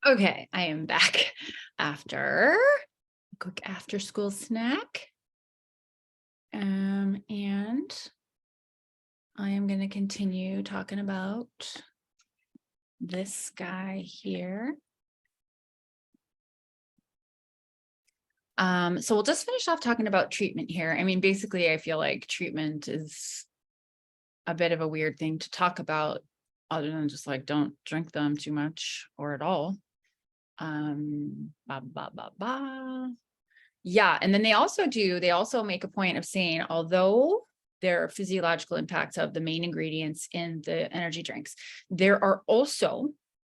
Okay, I am back after a quick after school snack. And I am going to continue talking about this guy here. So we'll just finish off talking about treatment here. I mean, basically, I feel like treatment is a bit of a weird thing to talk about, other than just like don't drink them too much or at all. Yeah, and then they also make a point of saying, although there are physiological impacts of the main ingredients in the energy drinks, there are also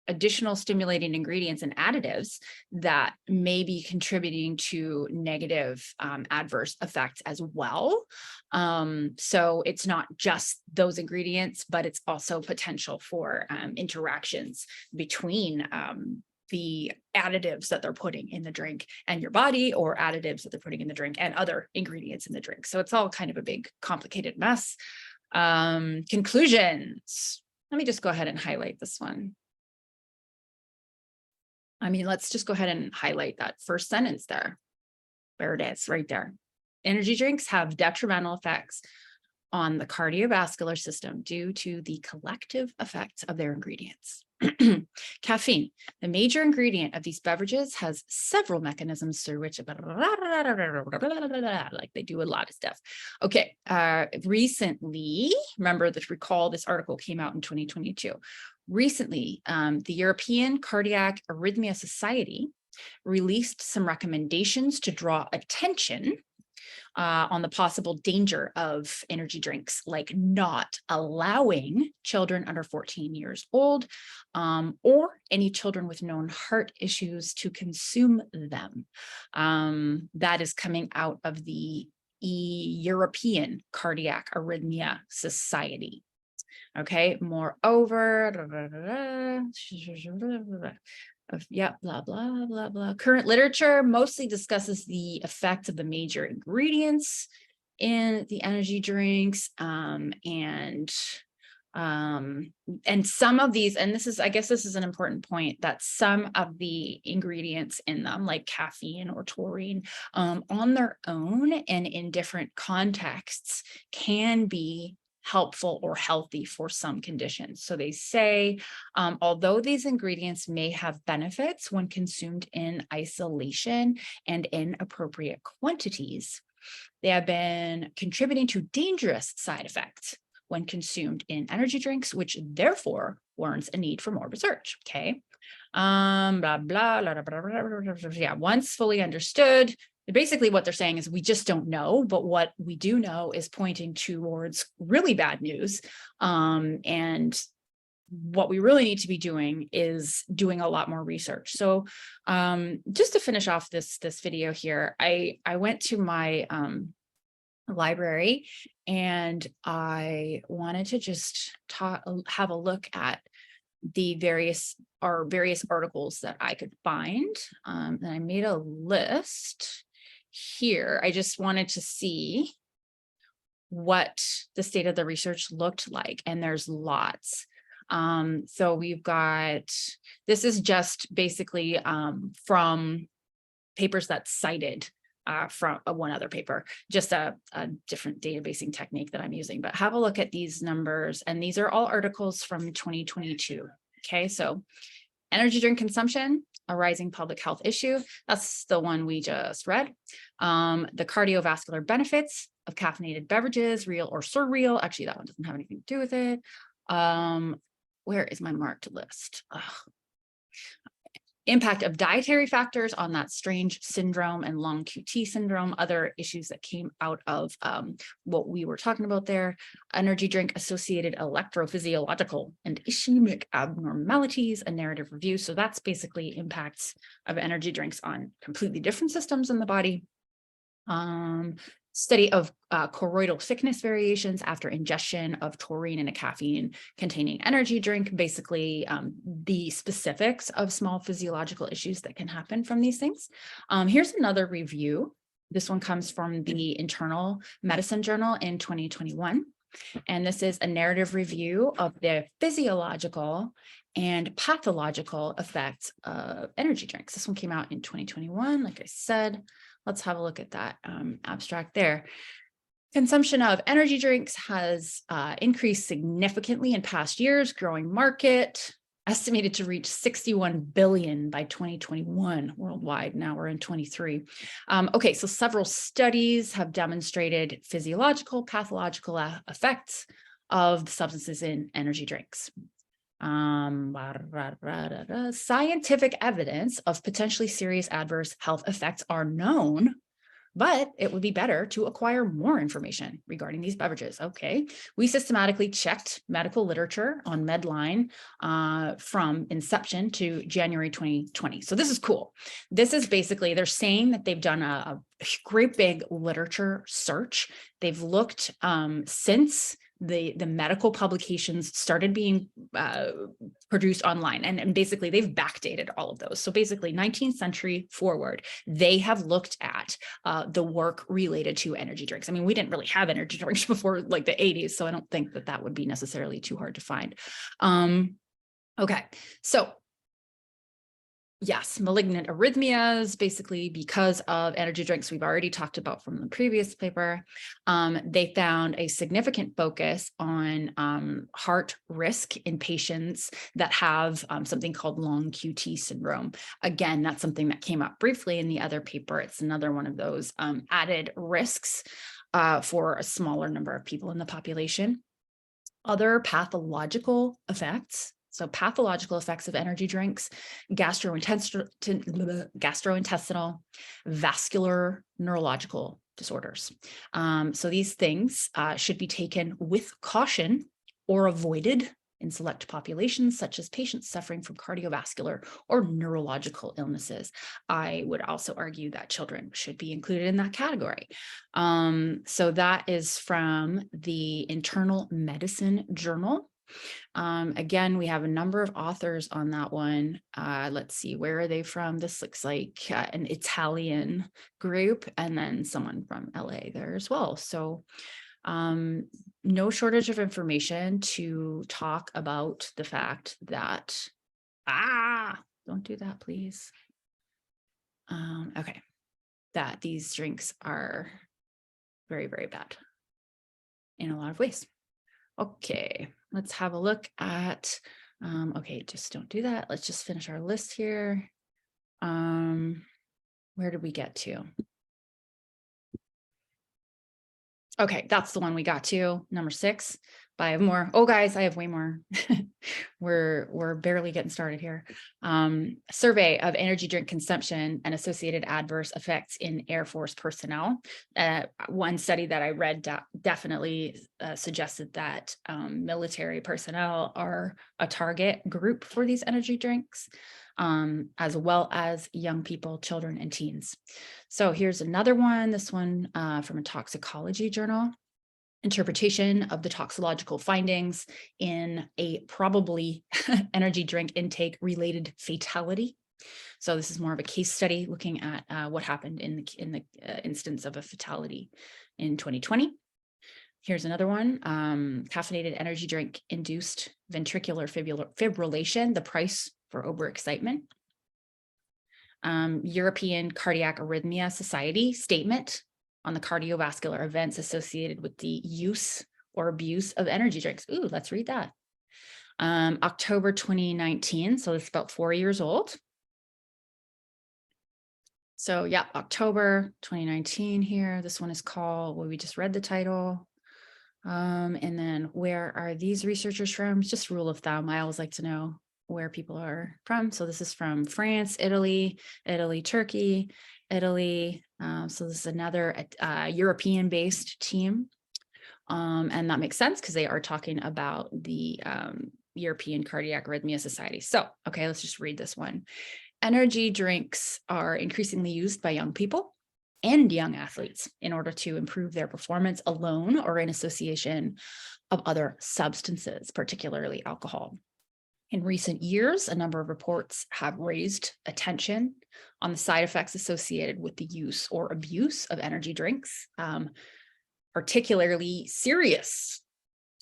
additional stimulating ingredients and additives that may be contributing to negative adverse effects as well. So it's not just those ingredients, but it's also potential for interactions between the additives that they're putting in the drink and your body, or additives that they're putting in the drink and other ingredients in the drink. So it's all kind of a big, complicated mess. Conclusions. Let me just go ahead and highlight this one. I mean, let's just go ahead and highlight that first sentence there. There it is, right there. Energy drinks have detrimental effects on the cardiovascular system due to the collective effects of their ingredients. Caffeine, the major ingredient of these beverages, has several mechanisms through which, like they do a lot of stuff. Okay, recently, recall this article came out in 2022. Recently, the European Cardiac Arrhythmia Society released some recommendations to draw attention on the possible danger of energy drinks, like not allowing children under 14 years old or any children with known heart issues to consume them. That is coming out of the European Cardiac Arrhythmia Society. Okay, moreover, yeah, blah, blah, blah, blah. Current literature mostly discusses the effects of the major ingredients in the energy drinks, and some of these, and I guess this is an important point, that some of the ingredients in them, like caffeine or taurine, on their own and in different contexts, can be helpful or healthy for some conditions. So they say, although these ingredients may have benefits when consumed in isolation and in appropriate quantities, they have been contributing to dangerous side effects when consumed in energy drinks, which therefore warrants a need for more research. Okay. Blah, blah, blah, blah, blah, blah, blah, blah. Yeah, once fully understood, basically what they're saying is we just don't know, but what we do know is pointing towards really bad news. And what we really need to be doing is doing a lot more research. So just to finish off this video here, I went to my library and I wanted to just have a look at the various articles that I could find. And I made a list here. I just wanted to see what the state of the research looked like, and there's lots. So we've got, this is just basically from papers that's cited from one other paper, just a different databasing technique that I'm using. But have a look at these numbers, and these are all articles from 2022. Okay, so energy drink consumption, a rising public health issue. That's the one we just read. The cardiovascular benefits of caffeinated beverages, real or surreal. Actually, that one doesn't have anything to do with it. Where is my marked list? Ugh. Impact of dietary factors on that strange syndrome and long QT syndrome, other issues that came out of what we were talking about there. Energy drink associated electrophysiological and ischemic abnormalities, a narrative review. So that's basically impacts of energy drinks on completely different systems in the body. Study of choroidal thickness variations after ingestion of taurine in a caffeine containing energy drink, basically the specifics of small physiological issues that can happen from these things. Here's another review. This one comes from the Internal Medicine Journal in 2021. And this is a narrative review of the physiological and pathological effects of energy drinks. This one came out in 2021, like I said. Let's have a look at that abstract there. Consumption of energy drinks has increased significantly in past years, growing market, estimated to reach 61 billion by 2021 worldwide. Now we're in 23. Okay, so several studies have demonstrated physiological, pathological effects of the substances in energy drinks. Scientific evidence of potentially serious adverse health effects are known, but it would be better to acquire more information regarding these beverages. Okay, we systematically checked medical literature on Medline from inception to January 2020. So this is cool. This is basically, they're saying that they've done a great big literature search. They've looked since the medical publications started being produced online, and basically they've backdated all of those. So basically 19th century forward, they have looked at the work related to energy drinks. I mean, we didn't really have energy drinks before like the 80s, so I don't think that that would be necessarily too hard to find. Okay, so yes, malignant arrhythmias, basically because of energy drinks we've already talked about from the previous paper. They found a significant focus on heart risk in patients that have something called long QT syndrome. Again, that's something that came up briefly in the other paper. It's another one of those added risks for a smaller number of people in the population. Other pathological effects. So pathological effects of energy drinks, gastrointestinal, vascular, neurological disorders. So these things should be taken with caution or avoided in select populations, such as patients suffering from cardiovascular or neurological illnesses. I would also argue that children should be included in that category. So that is from the Internal Medicine Journal. Again, we have a number of authors on that one. Let's see, where are they from? This looks like an Italian group, and then someone from LA there as well. So no shortage of information to talk about the fact that, don't do that, please. Okay, that these drinks are very, very bad in a lot of ways. Okay, let's have a look at, okay, just don't do that. Let's just finish our list here. Where did we get to? Okay, that's the one we got to, number 6. But I have more. Oh, guys, I have way more. We're barely getting started here. Survey of energy drink consumption and associated adverse effects in Air Force personnel. One study that I read definitely suggested that military personnel are a target group for these energy drinks, as well as young people, children, and teens. So here's another one, this one from a toxicology journal. Interpretation of the toxicological findings in a probably energy drink intake related fatality. So this is more of a case study looking at what happened in the instance of a fatality in 2020. Here's another one, caffeinated energy drink induced ventricular fibrillation, the price for overexcitement. European Cardiac Arrhythmia Society statement on the cardiovascular events associated with the use or abuse of energy drinks. Ooh, let's read that. October 2019, so it's about 4 years old. So yeah, October 2019 here. This one is called, well, we just read the title. And then where are these researchers from? Just rule of thumb. I always like to know where people are from. So this is from France, Italy, Turkey, Italy. So this is another European-based team. And that makes sense because they are talking about the European Cardiac Arrhythmia Society. So, okay, let's just read this one. Energy drinks are increasingly used by young people and young athletes in order to improve their performance alone or in association of other substances, particularly alcohol. In recent years, a number of reports have raised attention on the side effects associated with the use or abuse of energy drinks, particularly serious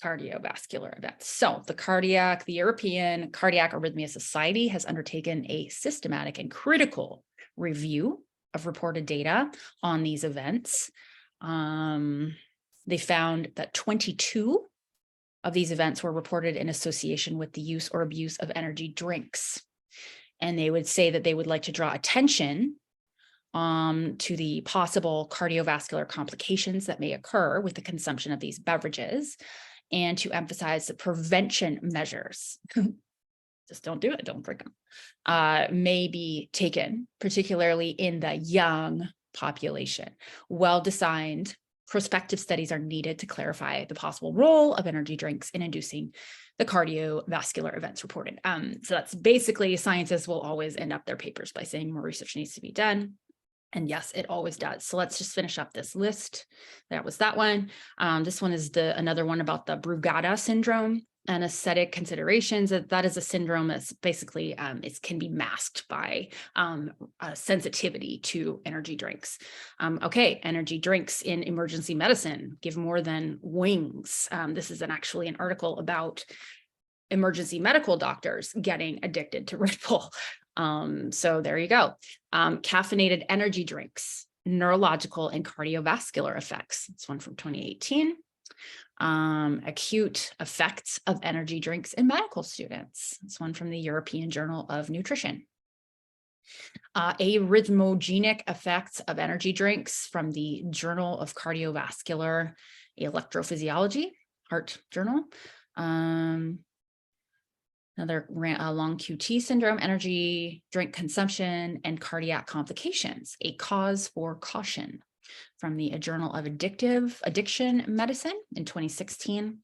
cardiovascular events. So the European Cardiac Arrhythmia Society has undertaken a systematic and critical review of reported data on these events. They found that 22 of these events were reported in association with the use or abuse of energy drinks. And they would say that they would like to draw attention to the possible cardiovascular complications that may occur with the consumption of these beverages, and to emphasize the prevention measures. Just don't do it, don't drink them, may be taken, particularly in the young population. Well-designed prospective studies are needed to clarify the possible role of energy drinks in inducing the cardiovascular events reported. So that's basically, scientists will always end up their papers by saying more research needs to be done. And yes, it always does. So let's just finish up this list. That was that one. This one is another one about the Brugada syndrome. Anesthetic considerations, that is a syndrome that's basically, it can be masked by sensitivity to energy drinks. Okay, energy drinks in emergency medicine give more than wings. This is actually an article about emergency medical doctors getting addicted to Red Bull. So there you go. Caffeinated energy drinks, neurological and cardiovascular effects. It's one from 2018. Acute effects of energy drinks in medical students. It's one from the European Journal of Nutrition. Arrhythmogenic effects of energy drinks from the Journal of Cardiovascular Electrophysiology, Heart Journal. Another long QT syndrome, energy drink consumption and cardiac complications, a cause for caution, from the Journal of Addiction Medicine in 2016.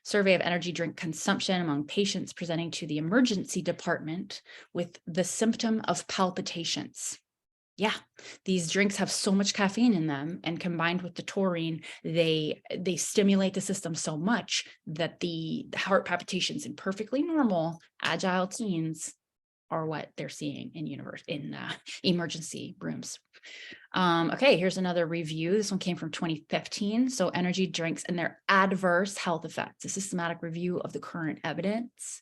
Survey of energy drink consumption among patients presenting to the emergency department with the symptom of palpitations. Yeah, these drinks have so much caffeine in them, and combined with the taurine, they stimulate the system so much that the heart palpitations in perfectly normal, agile teens are what they're seeing in emergency rooms. Okay, here's another review. This one came from 2015. So energy drinks and their adverse health effects, a systematic review of the current evidence.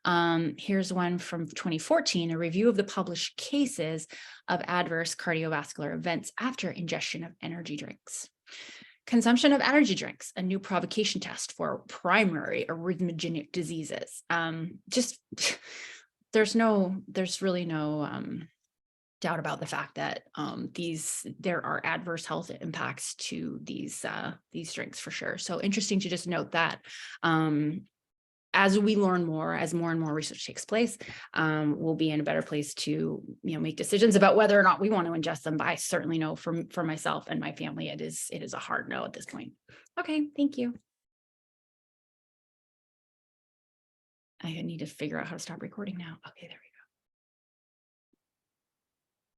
Here's one from 2014, a review of the published cases of adverse cardiovascular events after ingestion of energy drinks. Consumption of energy drinks, a new provocation test for primary arrhythmogenic diseases. There's really no doubt about the fact that there are adverse health impacts to these drinks for sure. So interesting to just note that as we learn more, as more and more research takes place, we'll be in a better place to make decisions about whether or not we want to ingest them. But I certainly know for myself and my family, it is a hard no at this point. Okay, thank you. I need to figure out how to stop recording now. Okay, there we go.